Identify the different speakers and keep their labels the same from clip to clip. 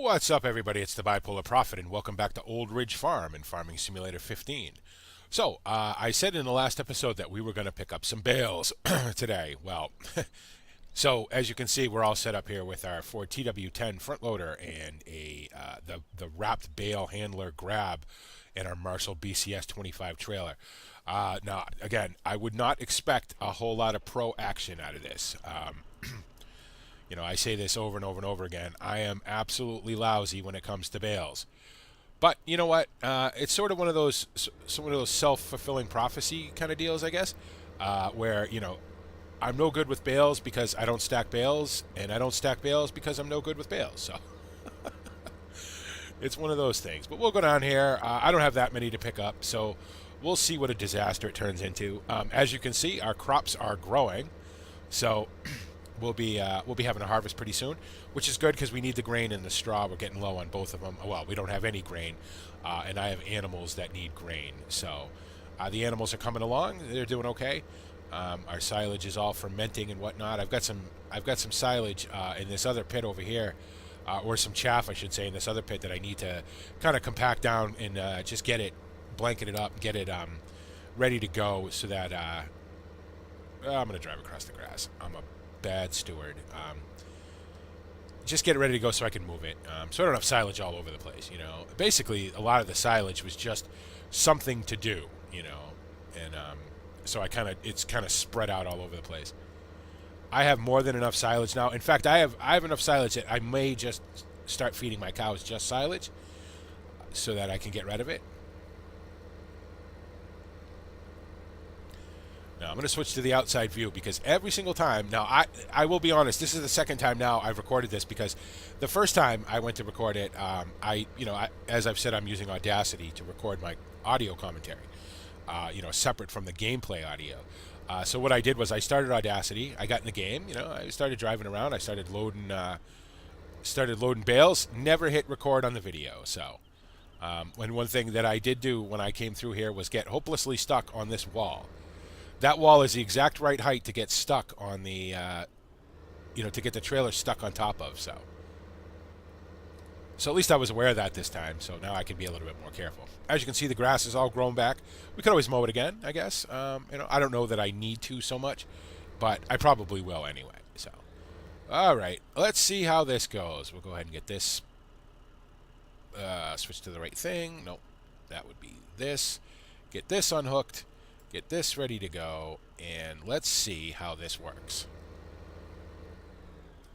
Speaker 1: What's up, everybody? It's the Bipolar Prophet, and welcome back to Old Ridge Farm in Farming Simulator 15. So, I said in the last episode that we were going to pick up some bales today. Well, so as you can see, we're all set up here with our Ford TW10 front loader and the wrapped bale handler grab and our Marshall BCS 25 trailer. Now, again, I would not expect a whole lot of pro action out of this. You know, I say this over and over and over again. I am absolutely lousy when it comes to bales. But you know what? It's sort of one of those self-fulfilling prophecy kind of deals, I guess, where I'm no good with bales because I don't stack bales, and I don't stack bales because I'm no good with bales. So it's one of those things. But we'll go down here. I don't have that many to pick up, so we'll see what a disaster it turns into. As you can see, our crops are growing, so. We'll be having a harvest pretty soon, which is good because we need the grain and the straw. We're getting low on both of them. Well, we don't have any grain, and I have animals that need grain. So the animals are coming along. They're doing okay. Our silage is all fermenting and whatnot. I've got some silage in this other pit over here, or some chaff, I should say, in this other pit that I need to kind of compact down and just get it, blanket it up, get it ready to go so that I'm going to drive across the grass. I'm a bad steward. Just get it ready to go so I can move it. So I don't have silage all over the place, Basically, a lot of the silage was just something to do, and so it's kind of spread out all over the place. I have more than enough silage now. In fact, I have enough silage that I may just start feeding my cows just silage so that I can get rid of it. Now, I'm going to switch to the outside view because every single time, now I will be honest, this is the second time now I've recorded this because the first time I went to record it, as I've said, I'm using Audacity to record my audio commentary, separate from the gameplay audio. So what I did was I started Audacity, I got in the game, I started driving around, I started loading bales, never hit record on the video. So one thing that I did do when I came through here was get hopelessly stuck on this wall. That wall is the exact right height to get stuck on the, to get the trailer stuck on top of. So at least I was aware of that this time. So now I can be a little bit more careful. As you can see, the grass is all grown back. We could always mow it again, I guess. I don't know that I need to so much, but I probably will anyway. So, all right, let's see how this goes. We'll go ahead and get this. Switch to the right thing. Nope, that would be this. Get this unhooked. Get this ready to go, and let's see how this works.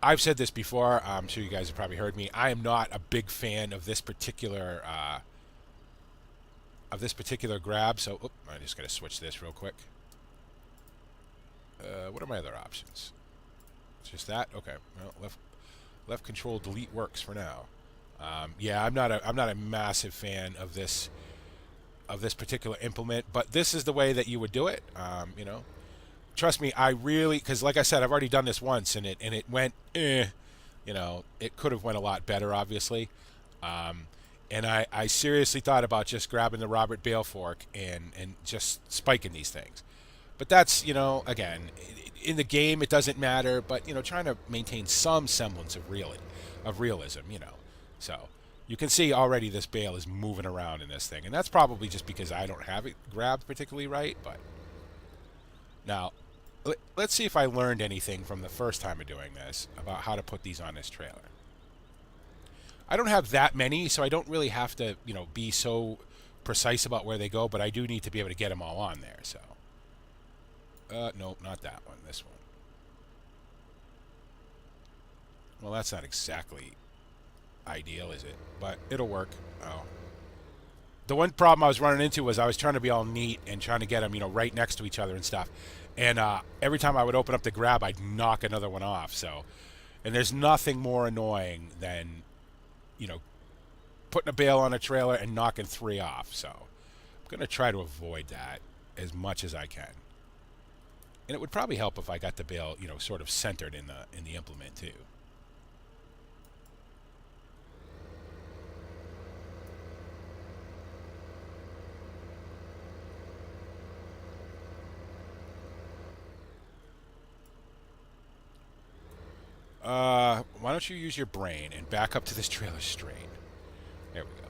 Speaker 1: I've said this before. I'm sure you guys have probably heard me. I am not a big fan of this particular grab. So, I'm just going to switch this real quick. What are my other options? Just that. Okay. Well, left control delete works for now. Yeah, I'm not a massive fan of this particular implement, but this is the way that you would do it. Trust me, because like I said, I've already done this once, and it went, it could have went a lot better, obviously. And I seriously thought about just grabbing the Robert Bale fork and just spiking these things. But that's, again, in the game it doesn't matter, but trying to maintain some semblance of realism, so. You can see already this bale is moving around in this thing, and that's probably just because I don't have it grabbed particularly right. But now, let's see if I learned anything from the first time of doing this about how to put these on this trailer. I don't have that many, so I don't really have to, be so precise about where they go, but I do need to be able to get them all on there. So, nope, not that one, this one. Well, that's not exactly ideal, is it? But it'll work. Oh, the one problem I was running into was I was trying to be all neat and trying to get them, right next to each other and stuff. And every time I would open up the grab, I'd knock another one off. So, and there's nothing more annoying than, putting a bale on a trailer and knocking 3 off. So, I'm gonna try to avoid that as much as I can. And it would probably help if I got the bale, sort of centered in the implement too. Why don't you use your brain and back up to this trailer straight? There we go.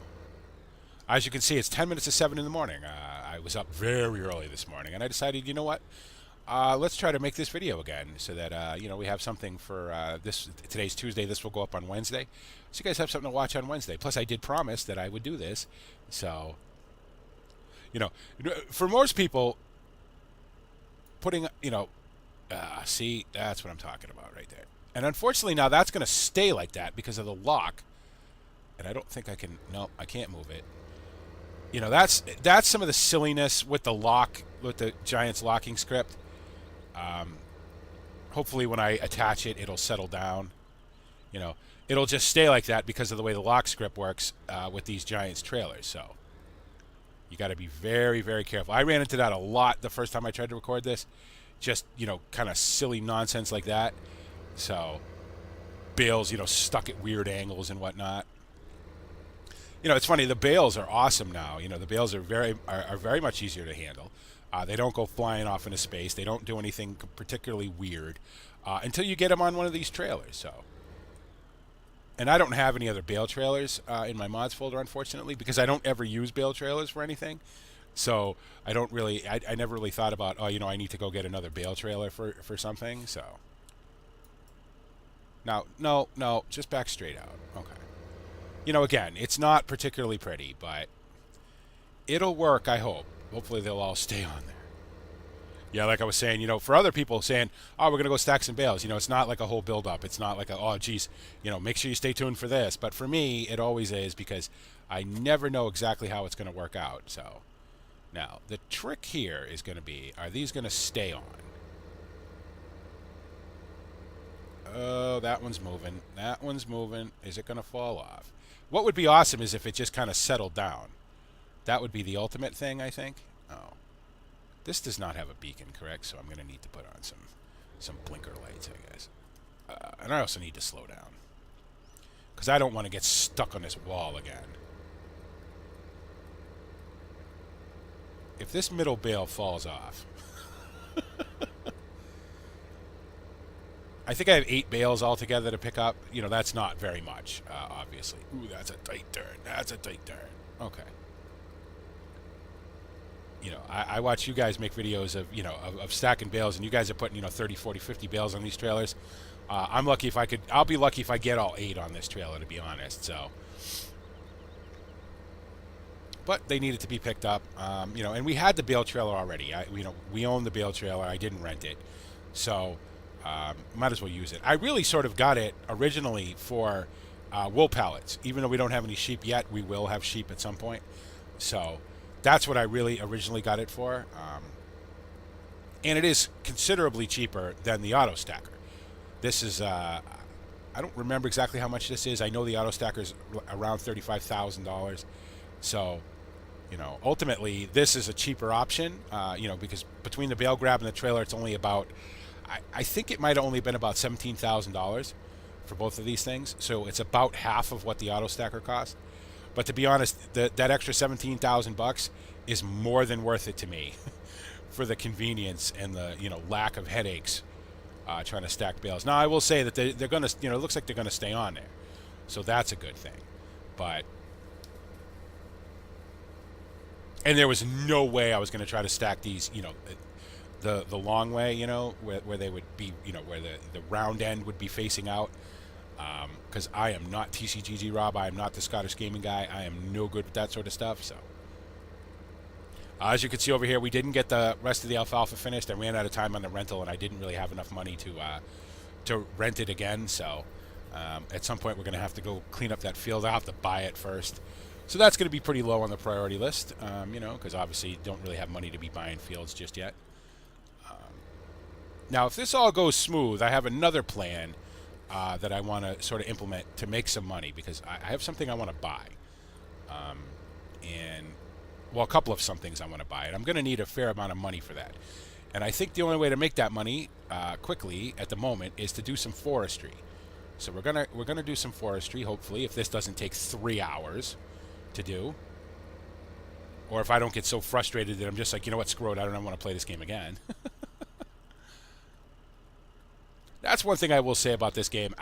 Speaker 1: As you can see, it's 10 minutes to 7 in the morning. I was up very early this morning, and I decided, you know what? Let's try to make this video again so that, you know, we have something for this. Today's Tuesday. This will go up on Wednesday. So you guys have something to watch on Wednesday. Plus, I did promise that I would do this. So, you know, for most people, putting, you know, see, that's what I'm talking about right there. And unfortunately, now that's going to stay like that because of the lock. And I don't think I can, no, I can't move it. You know, that's some of the silliness with the lock, with the Giants locking script. Hopefully when I attach it, it'll settle down. You know, it'll just stay like that because of the way the lock script works with these Giants trailers. So you got to be very, very careful. I ran into that a lot the first time I tried to record this. Just, you know, kind of silly nonsense like that. So Bales, you know, stuck at weird angles and whatnot. You know, it's funny. The Bales are awesome now. You know, the Bales are very much easier to handle. They don't go flying off into space. They don't do anything particularly weird until you get them on one of these trailers. So, and I don't have any other Bale trailers in my mods folder, unfortunately, because I don't ever use Bale trailers for anything. So I don't really, I never really thought about, oh, you know, I need to go get another Bale trailer for something. So now, no, just back straight out. Okay. You know, again, it's not particularly pretty, but it'll work, I hope. Hopefully they'll all stay on there. Yeah, like I was saying, you know, for other people saying, oh, we're going to go stack some bales, you know, it's not like a whole build-up. It's not like, oh, geez, you know, make sure you stay tuned for this. But for me, it always is because I never know exactly how it's going to work out. So now, the trick here is going to be, are these going to stay on? Oh, that one's moving. That one's moving. Is it going to fall off? What would be awesome is if it just kind of settled down. That would be the ultimate thing, I think. Oh. This does not have a beacon, correct? So I'm going to need to put on some blinker lights, I guess. And I also need to slow down. Because I don't want to get stuck on this wall again. If this middle bale falls off... I think I have 8 bales altogether to pick up. You know, that's not very much, obviously. Ooh, that's a tight turn. That's a tight turn. Okay. You know, I watch you guys make videos of, you know, of stacking bales, and you guys are putting, you know, 30, 40, 50 bales on these trailers. I'm lucky if I could, I'll be lucky if I get all 8 on this trailer, to be honest, so. But they needed to be picked up, you know, and we had the Bale trailer already. You know, we own the Bale trailer. I didn't rent it. So, might as well use it. I really sort of got it originally for wool pallets. Even though we don't have any sheep yet, we will have sheep at some point. So that's what I really originally got it for. And it is considerably cheaper than the auto stacker. This is, I don't remember exactly how much this is. I know the auto stacker is around $35,000. So, you know, ultimately, this is a cheaper option, you know, because between the bale grab and the trailer, it's only about, I think it might have only been about $17,000 for both of these things. So it's about half of what the auto stacker cost. But to be honest, that extra $17,000 is more than worth it to me for the convenience and the, you know, lack of headaches trying to stack bales. Now, I will say that they're going to, you know, it looks like they're going to stay on there. So that's a good thing. But, and there was no way I was going to try to stack these, you know, the long way, you know, where they would be, you know, where the round end would be facing out. Because I am not TCGG Rob. I am not the Scottish gaming guy. I am no good with that sort of stuff. So, as you can see over here, we didn't get the rest of the alfalfa finished. I ran out of time on the rental, and I didn't really have enough money to rent it again. So, at some point, we're going to have to go clean up that field. I'll have to buy it first. So that's going to be pretty low on the priority list, you know, because obviously you don't really have money to be buying fields just yet. Now, if this all goes smooth, I have another plan that I want to sort of implement to make some money, because I have something I want to buy. And, well, a couple of some things I want to buy, and I'm going to need a fair amount of money for that. And I think the only way to make that money quickly at the moment is to do some forestry. So we're gonna do some forestry, hopefully, if this doesn't take 3 hours to do. Or if I don't get so frustrated that I'm just like, you know what, screw it, I don't want to play this game again. that's one thing I will say about this game.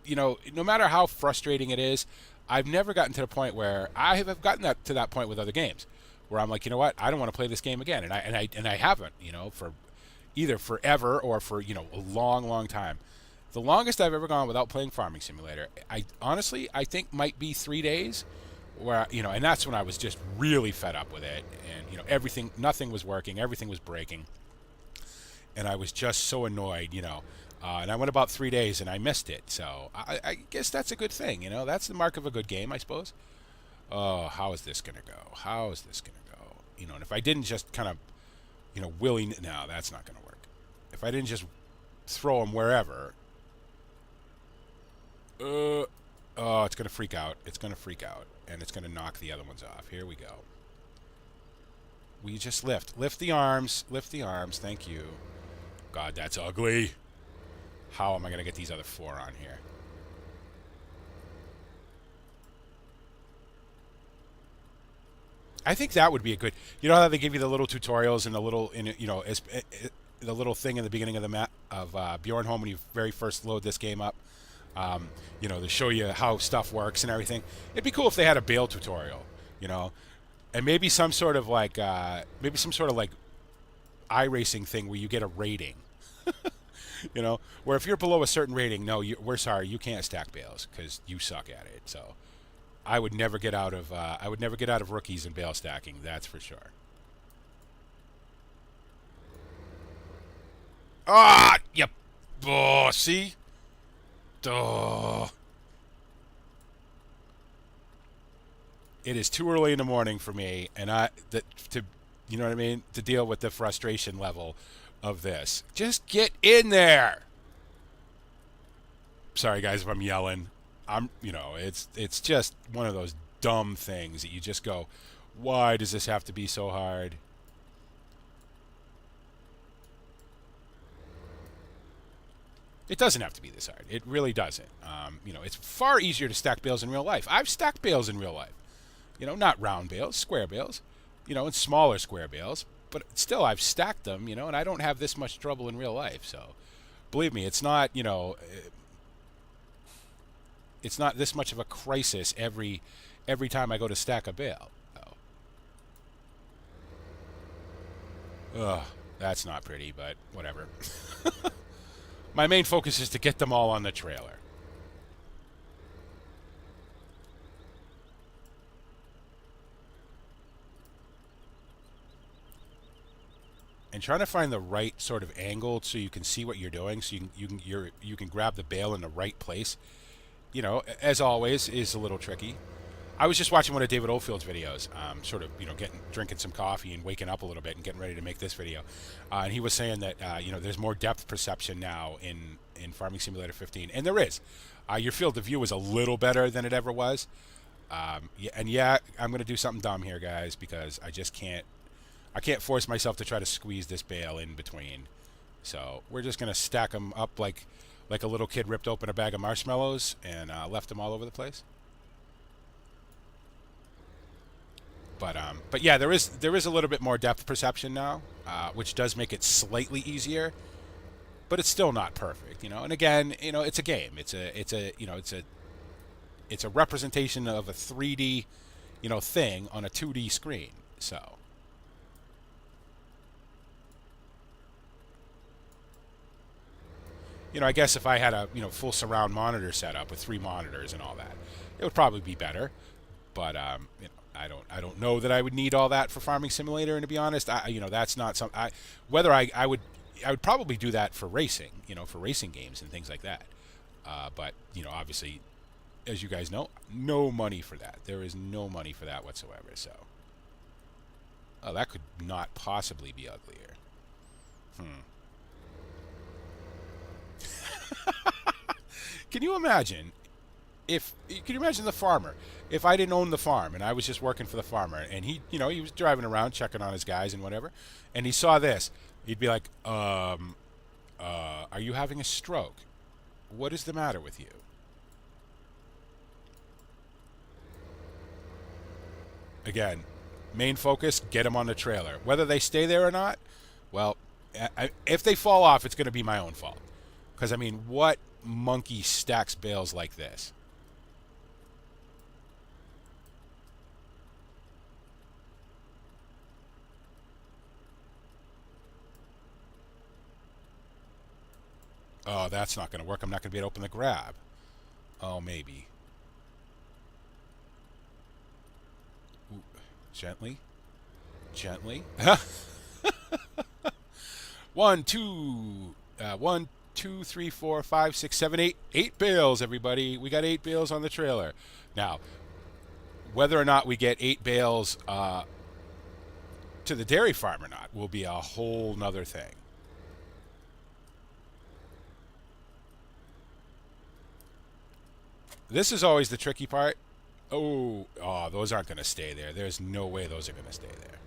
Speaker 1: You know, no matter how frustrating it is, I've never gotten to the point where I have gotten to that point with other games, where I'm like, you know what, I don't want to play this game again, and I haven't, you know, for either forever or for, you know, a long, long time. The longest I've ever gone without playing Farming Simulator, I honestly, I think might be 3 days, where, you know, and that's when I was just really fed up with it, and, you know, everything, nothing was working, everything was breaking, and I was just so annoyed, you know. And I went about 3 days and I missed it, so I guess that's a good thing, you know. That's the mark of a good game, I suppose. Oh, how is this gonna go? How is this gonna go? You know, and if I didn't just kind of, you know, no, that's not gonna work. If I didn't just throw them wherever, oh, it's gonna freak out. It's gonna freak out, and it's gonna knock the other ones off. Here we go. We just lift the arms, Thank you. God, that's ugly. How am I gonna get these other 4 on here? I think that would be a good. You know how they give you the little tutorials and the little, you know, the little thing in the beginning of the map of Bjornholm when you very first load this game up. You know, to show you how stuff works and everything. It'd be cool if they had a Bale tutorial, you know, and maybe some sort of like iRacing thing where you get a rating. You know, where if you're below a certain rating, no, we're sorry, you can't stack bales because you suck at it. So I would never get out of rookies and bale stacking. That's for sure. Ah, yep. Oh, see. Oh. It is too early in the morning for me, and you know what I mean, to deal with the frustration level of this. Just get in there. Sorry guys if I'm yelling. You know, it's just one of those dumb things that you just go, why does this have to be so hard? It doesn't have to be this hard. It really doesn't. You know, it's far easier to stack bales in real life. I've stacked bales in real life. You know, not round bales, square bales. You know, and smaller square bales. But still, I've stacked them, you know, and I don't have this much trouble in real life. So, believe me, it's not, you know, it's not this much of a crisis every time I go to stack a bale. So. Ugh, that's not pretty, but whatever. My main focus is to get them all on the trailer. And trying to find the right sort of angle so you can see what you're doing, so you can grab the bale in the right place. You know, as always, is a little tricky. I was just watching one of David Oldfield's videos, sort of, you know, drinking some coffee and waking up a little bit and getting ready to make this video. And he was saying that you know, there's more depth perception now in Farming Simulator 15, and there is. Your field of view is a little better than it ever was. Yeah, and yeah, I'm going to do something dumb here, guys, because I just can't. I can't force myself to try to squeeze this bale in between. So we're just going to stack them up like a little kid ripped open a bag of marshmallows and left them all over the place. But yeah, there is a little bit more depth perception now, which does make it slightly easier, but it's still not perfect, you know. And again, you know, it's a game. It's a representation of a 3D, you know, thing on a 2D screen. So. You know, I guess if I had a, you know, full surround monitor setup with 3 monitors and all that, it would probably be better. But you know, I don't know that I would need all that for Farming Simulator. And to be honest, you know, that's not something. Whether I would probably do that for racing, you know, for racing games and things like that. But you know, obviously, as you guys know, no money for that. There is no money for that whatsoever. So, oh, that could not possibly be uglier. Can you imagine the farmer? If I didn't own the farm and I was just working for the farmer, and he, you know, he was driving around checking on his guys and whatever, and he saw this, he'd be like, are you having a stroke? What is the matter with you? Again, main focus, get them on the trailer. Whether they stay there or not, well, if they fall off, it's going to be my own fault. Because, I mean, what monkey stacks bales like this? Oh, that's not going to work. I'm not going to be able to open the grab. Oh, maybe. Ooh, gently. Gently. One, two, three, four, five, six, seven, eight. 8 bales, everybody. We got 8 bales on the trailer. Now, whether or not we get 8 bales to the dairy farm or not will be a whole nother thing. This is always the tricky part. Oh, those aren't going to stay there. There's no way those are going to stay there.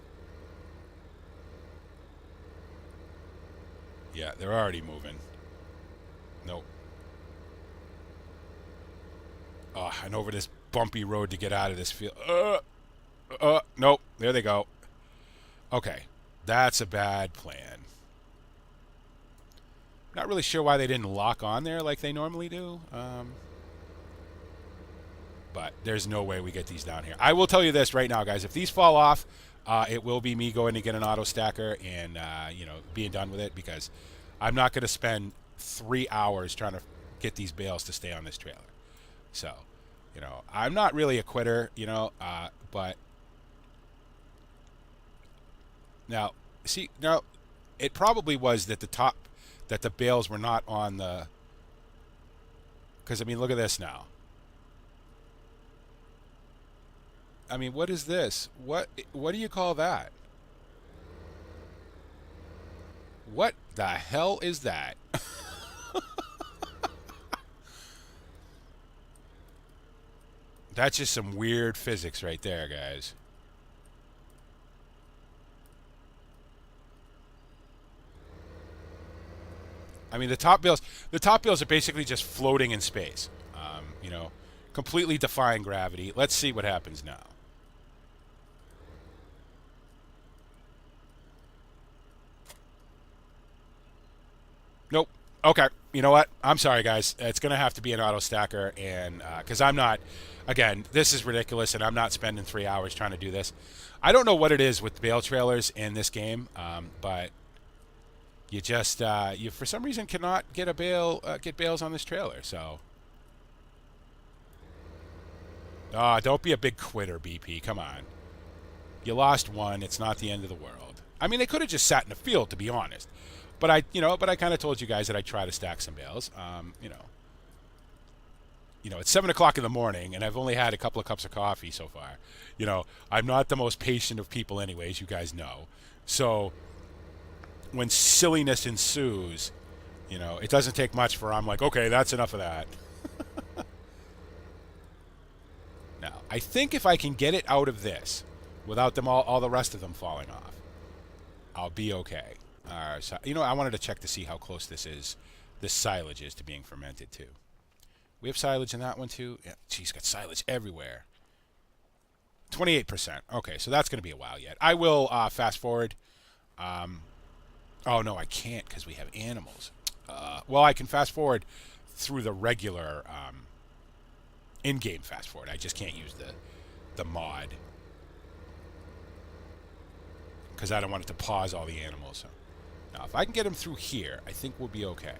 Speaker 1: Yeah, they're already moving. Nope. And over this bumpy road to get out of this field. Nope. There they go. Okay. That's a bad plan. Not really sure why they didn't lock on there like they normally do. But there's no way we get these down here. I will tell you this right now, guys. If these fall off, it will be me going to get an auto stacker and, being done with it, because I'm not going to spend 3 hours trying to get these bales to stay on this trailer. So, I'm not really a quitter, but now, see, now it probably was that the bales were not on the, because, I mean, look at this now. I mean, what is this? What do you call that? What the hell is that? That's just some weird physics right there, guys. I mean, the top bales are basically just floating in space. Completely defying gravity. Let's see what happens now. Nope. Okay. You know what? I'm sorry, guys. It's going to have to be an auto stacker, and because I'm not, again, this is ridiculous, and I'm not spending 3 hours trying to do this. I don't know what it is with bale trailers in this game, but you just you for some reason cannot get get bales on this trailer. So, don't be a big quitter, BP. Come on. You lost one. It's not the end of the world. I mean, they could have just sat in the field, to be honest. But I kind of told you guys that I'd try to stack some bales. It's 7 o'clock in the morning, and I've only had a couple of cups of coffee so far. I'm not the most patient of people, anyways. You guys know. So when silliness ensues, it doesn't take much for I'm like, okay, that's enough of that. Now, I think if I can get it out of this without them all the rest of them falling off, I'll be okay. So, I wanted to check to see how close this silage is to being fermented too. We have silage in that one too. Yeah, geez, got silage everywhere. 28%. Okay, so that's going to be a while yet. I will fast forward. Oh no, I can't because we have animals. Well, I can fast forward through the regular in-game fast forward. I just can't use the mod because I don't want it to pause all the animals. So. Now, if I can get him through here, I think we'll be okay.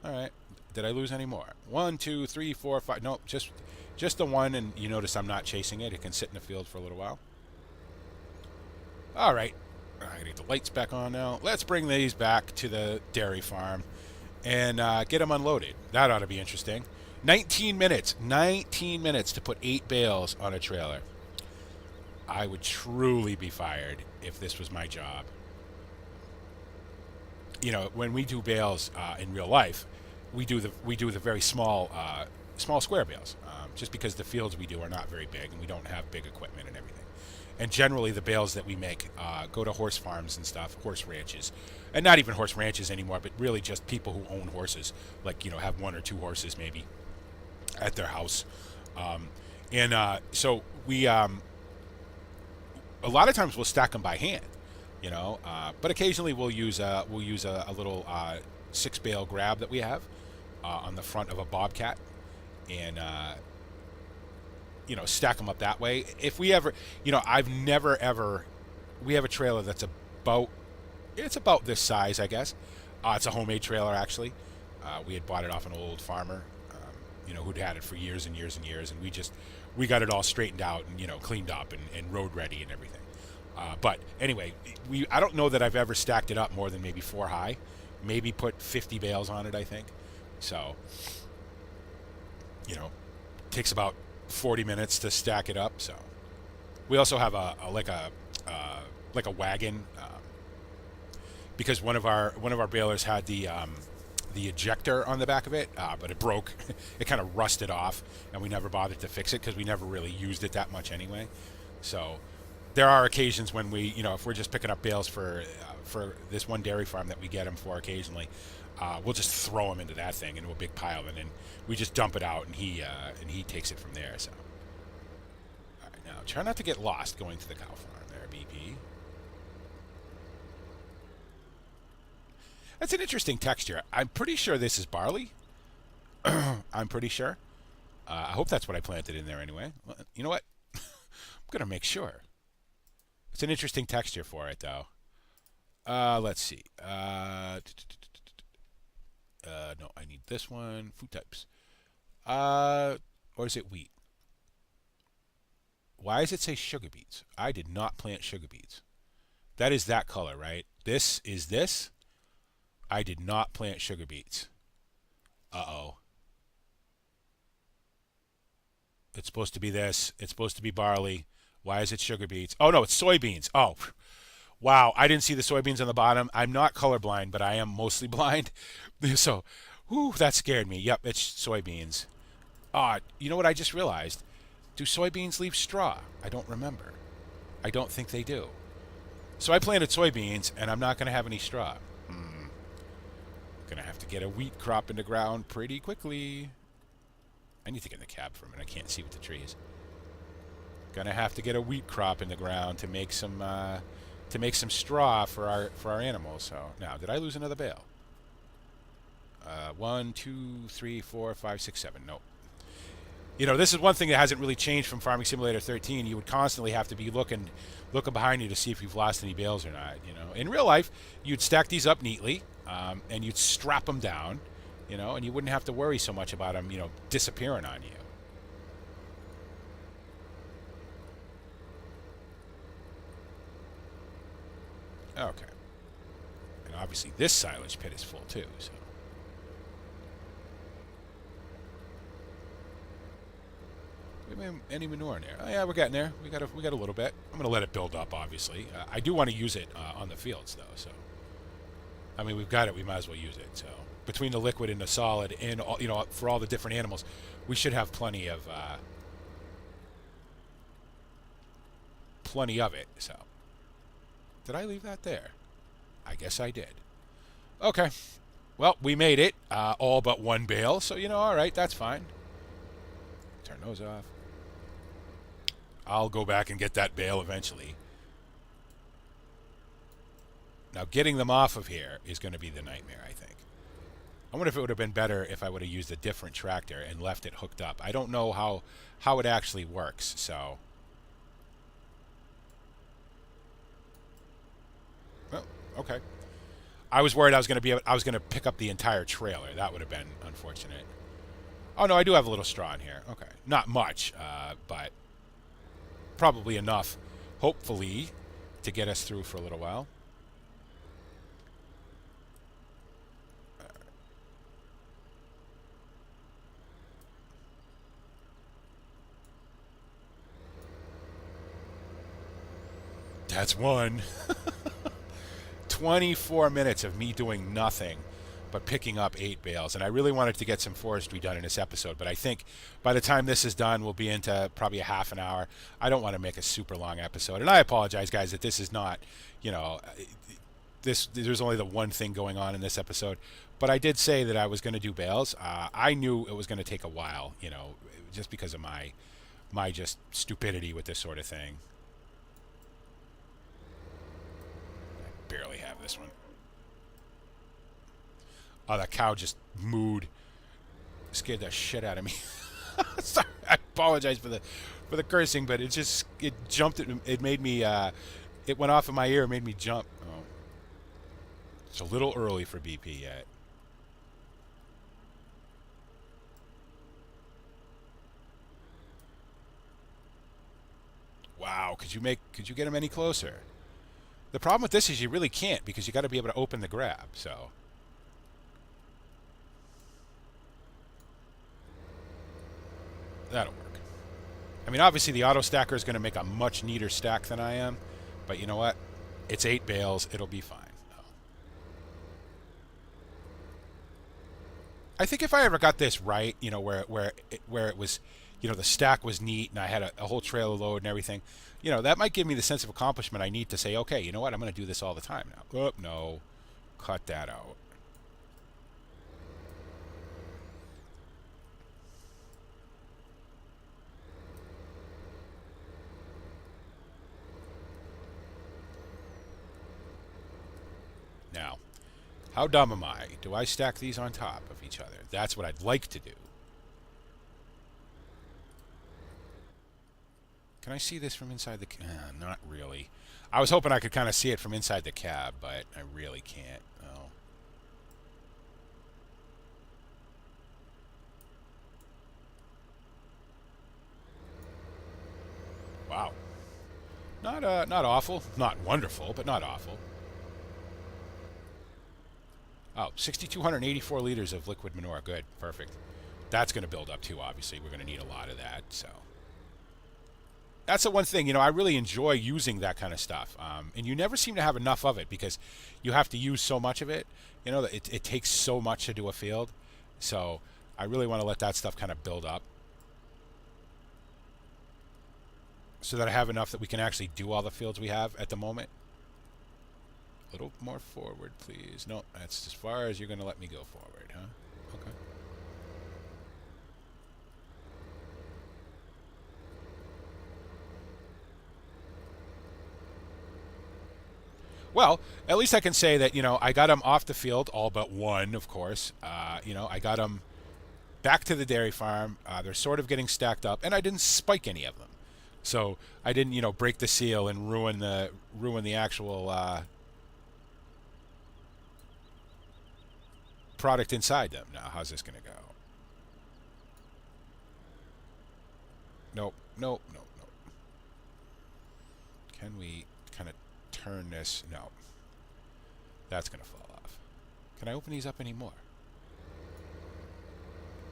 Speaker 1: All right. Did I lose any more? 1, 2, 3, 4, 5. Nope, just the one, and you notice I'm not chasing it. It can sit in the field for a little while. All right. I gotta get the lights back on now. Let's bring these back to the dairy farm and get them unloaded. That ought to be interesting. 19 minutes. 19 minutes to put 8 bales on a trailer. I would truly be fired if this was my job. When we do bales in real life, we do the very small square bales, just because the fields we do are not very big and we don't have big equipment and everything. And generally, the bales that we make go to horse farms and stuff, horse ranches, and not even horse ranches anymore, but really just people who own horses, like have 1 or 2 horses maybe at their house, so we a lot of times we'll stack them by hand. But occasionally we'll use a little six bale grab that we have on the front of a Bobcat, and stack them up that way. If we ever, I've never ever. We have a trailer that's about this size, I guess. It's a homemade trailer, actually. We had bought it off an old farmer, who'd had it for years and years and years, and we got it all straightened out and cleaned up and road ready and everything. But anyway, I don't know that I've ever stacked it up more than maybe 4 high, maybe put 50 bales on it, I think. So, takes about 40 minutes to stack it up. So we also have a wagon, because one of our balers had the ejector on the back of it, but it broke. It kind of rusted off, and we never bothered to fix it because we never really used it that much anyway. So there are occasions when we, if we're just picking up bales for this one dairy farm that we get them for occasionally, we'll just throw them into that thing, into a big pile, and then we just dump it out, and he takes it from there. So, all right, now try not to get lost going to the cow farm there, BP. That's an interesting texture. I'm pretty sure this is barley. I'm pretty sure. I hope that's what I planted in there anyway. Well, you know what? I'm going to make sure. It's an interesting texture for it, though. Let's see. No, I need this one. Food types. Or is it wheat? Why does it say sugar beets? I did not plant sugar beets. That is that color, right? This is this. I did not plant sugar beets. Uh-oh. It's supposed to be this. It's supposed to be barley. Why is it sugar beets? Oh, no, it's soybeans. Oh, wow. I didn't see the soybeans on the bottom. I'm not colorblind, but I am mostly blind. So, whew, that scared me. Yep, it's soybeans. You know what I just realized? Do soybeans leave straw? I don't remember. I don't think they do. So I planted soybeans, and I'm not going to have any straw. Gonna have to get a wheat crop in the ground pretty quickly. I need to get in the cab for a minute. I can't see with the trees. Gonna have to get a wheat crop in the ground to make some straw for our animals. So now, did I lose another bale? 1, 2, 3, 4, 5, 6, 7. Nope. This is one thing that hasn't really changed from Farming Simulator 13. You would constantly have to be looking behind you to see if you've lost any bales or not. In real life, you'd stack these up neatly. And you'd strap them down, and you wouldn't have to worry so much about them, disappearing on you. Okay. And obviously this silage pit is full too, so. Any manure in there? Oh yeah, we're getting there. We got a little bit. I'm gonna let it build up, obviously. I do want to use it on the fields though, so. I mean, we've got it. We might as well use it. So between the liquid and the solid, and all, for all the different animals, we should have plenty of it. So did I leave that there? I guess I did. Okay. Well, we made it. All but one bale. So all right, that's fine. Turn those off. I'll go back and get that bale eventually. Now, getting them off of here is going to be the nightmare, I think. I wonder if it would have been better if I would have used a different tractor and left it hooked up. I don't know how it actually works, so. Well, okay. I was worried I was going to pick up the entire trailer. That would have been unfortunate. Oh, no, I do have a little straw in here. Okay. Not much, but probably enough, hopefully, to get us through for a little while. That's one. 24 minutes of me doing nothing but picking up 8 bales. And I really wanted to get some forestry done in this episode, but I think by the time this is done, we'll be into probably a half an hour. I don't want to make a super long episode. And I apologize, guys, that this is not, there's only the one thing going on in this episode. But I did say that I was going to do bales. I knew it was going to take a while, just because of my just stupidity with this sort of thing. Barely have this one. Oh, that cow just mooed. Scared the shit out of me. Sorry, I apologize for the cursing, but it jumped. It made me. It went off in my ear. It made me jump. Oh, it's a little early for BP yet. Wow, could you get him any closer? The problem with this is you really can't because you got to be able to open the grab. So that'll work. I mean, obviously the auto stacker is going to make a much neater stack than I am, but you know what? It's 8 bales. It'll be fine. I think if I ever got this right, you know, where it was, you know, the stack was neat and I had a whole trailer load and everything, you know, that might give me the sense of accomplishment I need to say, okay, you know what, I'm going to do this all the time now. Oh, no, cut that out. Now, how dumb am I? Do I stack these on top of each other? That's what I'd like to do. Can I see this from inside the cab? Not really. I was hoping I could kind of see it from inside the cab, but I really can't. Oh. Wow. Not awful. Not wonderful, but not awful. Oh, 6,284 liters of liquid manure. Good. Perfect. That's going to build up too, obviously. We're going to need a lot of that, so... That's the one thing, you know, I really enjoy using that kind of stuff. And you never seem to have enough of it because you have to use so much of it. You know, it takes so much to do a field. So I really want to let that stuff kind of build up so that I have enough that we can actually do all the fields we have at the moment. A little more forward, please. No, that's as far as you're going to let me go forward, huh? Okay. Well, at least I can say that, you know, I got them off the field, all but one, of course. You know, I got them back to the dairy farm. They're sort of getting stacked up, and I didn't spike any of them. So I didn't, you know, break the seal and ruin the actual product inside them. Now, how's this going to go? Nope, nope, nope, nope. Can we kind of turn this? No. That's going to fall off. Can I open these up anymore?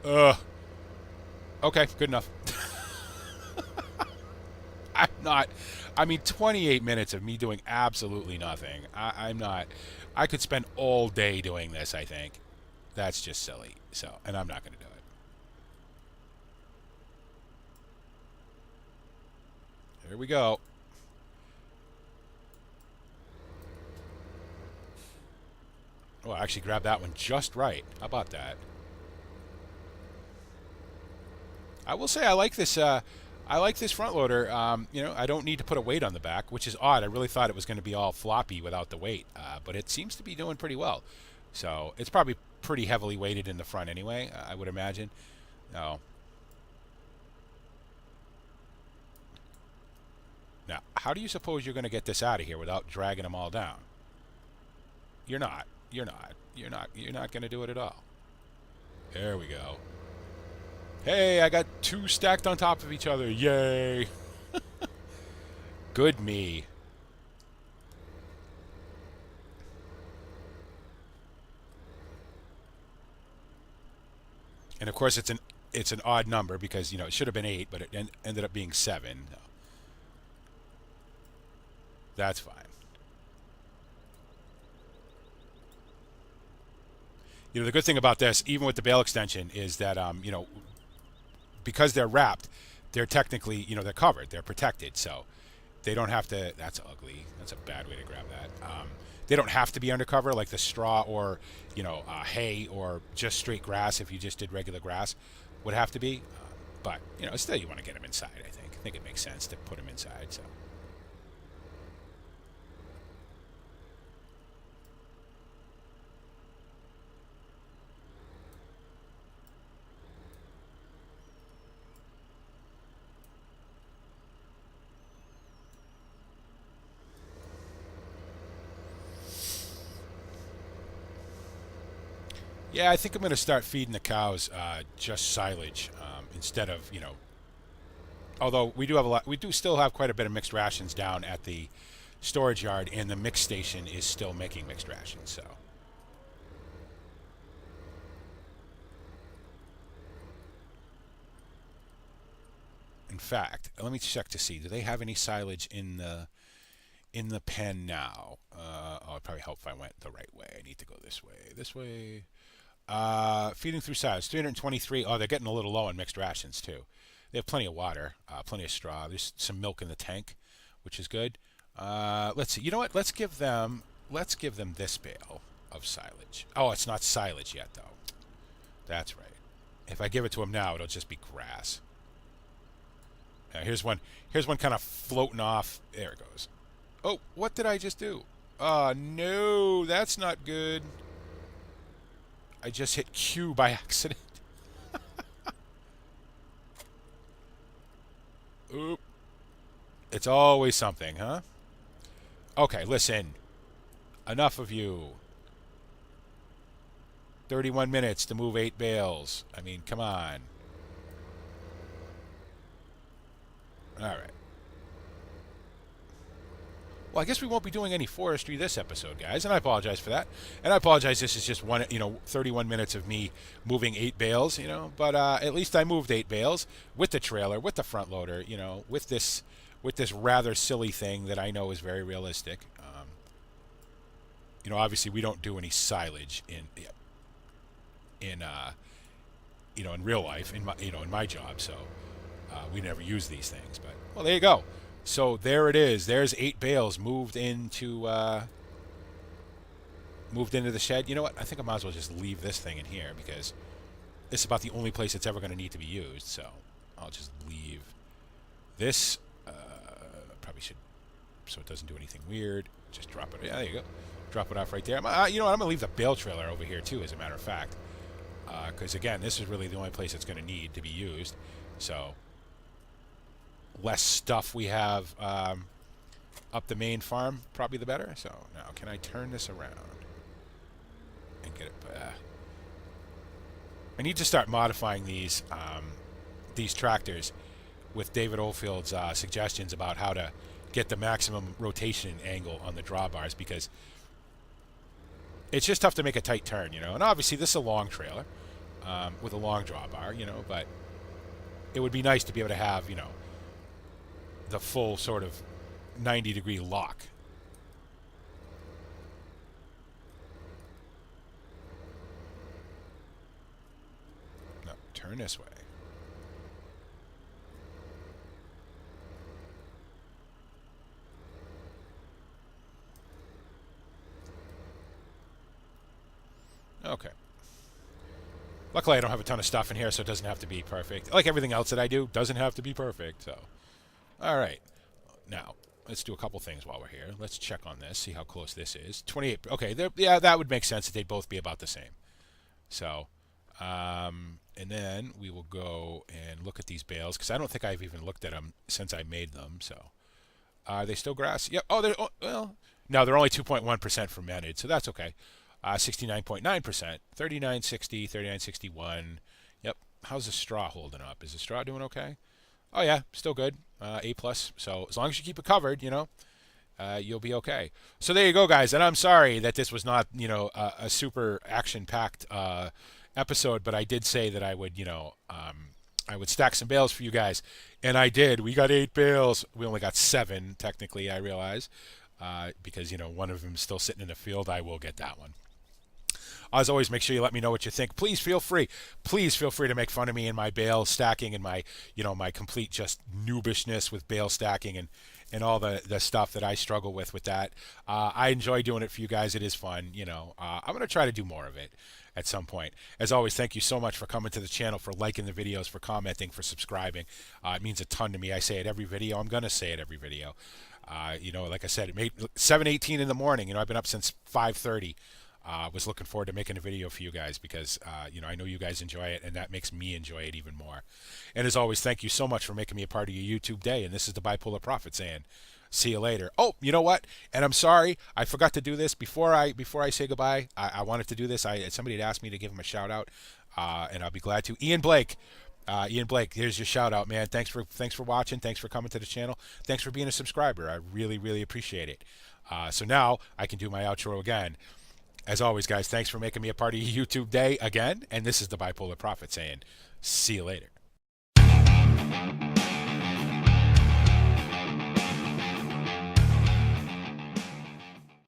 Speaker 1: Okay, good enough. I'm not... I mean, 28 minutes of me doing absolutely nothing. I'm not... I could spend all day doing this, I think. That's just silly. So, and I'm not going to do it. Here we go. Oh, I actually grabbed that one just right. How about that? I will say I like this. I like this front loader. You know, I don't need to put a weight on the back, which is odd. I really thought it was going to be all floppy without the weight, but it seems to be doing pretty well. So it's probably pretty heavily weighted in the front anyway, I would imagine. No. Now, how do you suppose you're going to get this out of here without dragging them all down? You're not. You're not. You're not going to do it at all. There we go. Hey, I got two stacked on top of each other. Yay. Good me. And of course it's an odd number because, you know, it should have been 8, but it ended up being 7. No. That's fine. You know, the good thing about this, even with the Bale extension, is that, you know, because they're wrapped, they're technically, you know, they're covered. They're protected. So they don't have to... That's ugly. That's a bad way to grab that. They don't have to be undercover like the straw or, you know, hay or just straight grass if you just did regular grass would have to be. But, you know, still you want to get them inside, I think. I think it makes sense to put them inside, so... Yeah, I think I'm going to start feeding the cows just silage instead of, although we do have we do still have quite a bit of mixed rations down at the storage yard, and the mix station is still making mixed rations, so. In fact, let me check to see, do they have any silage in the pen now? Oh, it'd probably help if I went the right way. I need to go this way. This way. Feeding through silage, 323. Oh, they're getting a little low on mixed rations too. They have plenty of water, plenty of straw. There's some milk in the tank, which is good. Let's see. You know what? Let's give them this bale of silage. Oh, it's not silage yet though. That's right. If I give it to them now, it'll just be grass. Now, here's one kind of floating off. There it goes. Oh, what did I just do? Oh, no, that's not good. I just hit Q by accident. Oop. It's always something, huh? Okay, listen. Enough of you. 31 minutes to move 8 bales. I mean, come on. All right. Well, I guess we won't be doing any forestry this episode, guys, and I apologize for that. And I apologize, this is just 31 minutes of me moving 8 bales, but at least I moved 8 bales with the trailer, with the front loader, with this rather silly thing that I know is very realistic. Obviously we don't do any silage in real life, in my job, so we never use these things. But well, there you go. So there it is. There's 8 bales moved into the shed. You know what? I think I might as well just leave this thing in here because this is about the only place it's ever going to need to be used. So I'll just leave this. Probably should, so it doesn't do anything weird. Just drop it. Yeah, there you go. Drop it off right there. You know what? I'm going to leave the bale trailer over here too, as a matter of fact, because again, this is really the only place it's going to need to be used. So less stuff we have up the main farm, probably the better. So now, can I turn this around and get it? I need to start modifying these tractors with David Oldfield's suggestions about how to get the maximum rotation angle on the drawbars, because it's just tough to make a tight turn, And obviously, this is a long trailer with a long drawbar, but it would be nice to be able to have, the full sort of 90-degree lock. No, turn this way. Okay. Luckily, I don't have a ton of stuff in here, so it doesn't have to be perfect. Like everything else that I do, doesn't have to be perfect, so. All right. Now, let's do a couple things while we're here. Let's check on this, see how close this is. 28. Okay, yeah, that would make sense that they'd both be about the same. So, and then we will go and look at these bales, because I don't think I've even looked at them since I made them, so. Are they still grass? Yep. Oh, well, no, they're only 2.1% fermented, so that's okay. 69.9%, 3960, 3961. Yep. How's the straw holding up? Is the straw doing okay? Oh yeah, still good. A+. So as long as you keep it covered, you'll be okay. So there you go, guys. And I'm sorry that this was not, a super action-packed episode, but I did say that I would, I would stack some bales for you guys, and I did. We got 8 bales. We only got 7, technically, I realize, because one of them is still sitting in the field. I will get that one. As always, make sure you let me know what you think. Please feel free to make fun of me and my bale stacking and my, my complete just noobishness with bale stacking and all the stuff that I struggle with that. I enjoy doing it for you guys. It is fun. I'm going to try to do more of it at some point. As always, thank you so much for coming to the channel, for liking the videos, for commenting, for subscribing. It means a ton to me. I say it every video. I'm going to say it every video. Like I said, it made 7:18 in the morning. I've been up since 5:30. Was looking forward to making a video for you guys because, I know you guys enjoy it, and that makes me enjoy it even more. And as always, thank you so much for making me a part of your YouTube day. And this is the Bipolar Prophet saying, See you later. Oh, you know what? And I'm sorry, I forgot to do this before I say goodbye. I wanted to do this. Somebody had asked me to give him a shout out, and I'll be glad to. Ian Blake. Ian Blake, here's your shout out, man. Thanks for watching. Thanks for coming to the channel. Thanks for being a subscriber. I really, really appreciate it. So now I can do my outro again. As always, guys, thanks for making me a part of your YouTube day again. And this is the Bipolar Prophet saying, see you later.